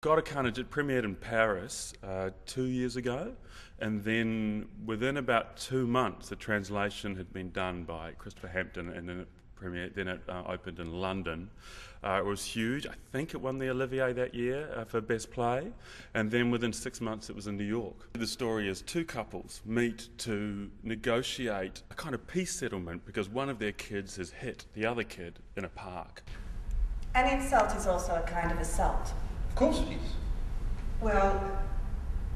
Got a Carnage, it premiered in Paris 2 years ago, and then within about 2 months the translation had been done by Christopher Hampton, and then it opened in London. It was huge. I think it won the Olivier that year for Best Play, and then within 6 months it was in New York. The story is two couples meet to negotiate a kind of peace settlement because one of their kids has hit the other kid in a park. An insult is also a kind of assault. Of course it is. Well,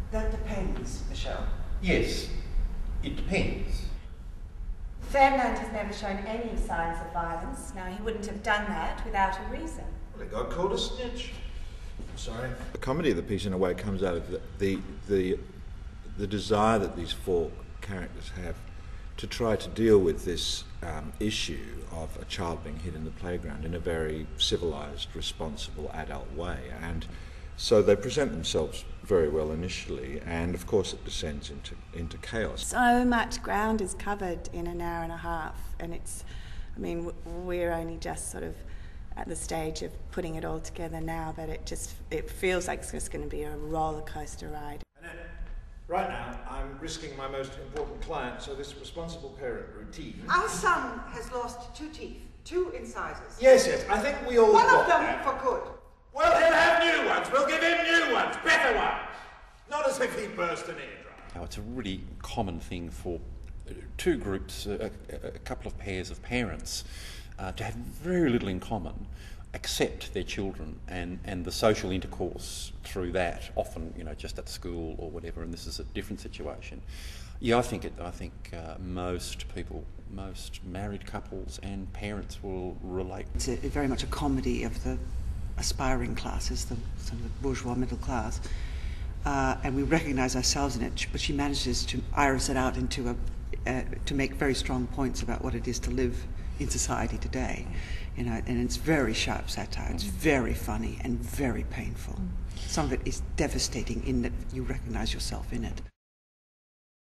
that depends, Michelle. Yes, it depends. Ferdinand has never shown any signs of violence. Now, he wouldn't have done that without a reason. Well, he got called a snitch. I'm sorry. The comedy of the piece, in a way, comes out of the desire that these four characters have to try to deal with this issue of a child being hit in the playground in a very civilised, responsible, adult way. And so they present themselves very well initially, and of course it descends into chaos. So much ground is covered in an hour and a half, and we're only just sort of at the stage of putting it all together now, but it feels like it's just going to be a roller coaster ride. Right now, I'm risking my most important client, so this responsible parent routine. Our son has lost 2 teeth, 2 incisors. Yes, I think we all One got of them that. for good. Well, he'll have new ones. We'll give him new ones, better ones. Not as if he burst an eardrum. Now, it's a really common thing for two groups, a couple of pairs of parents, to have very little in common, accept their children and the social intercourse through that, often just at school or whatever, and this is a different situation. Yeah, I think most people, most married couples and parents will relate. It's very much a comedy of the aspiring classes, the bourgeois middle class, and we recognise ourselves in it, but she manages to iris it out into to make very strong points about what it is to live in society today. And it's very sharp satire, it's very funny and very painful. Some of it is devastating in that you recognise yourself in it.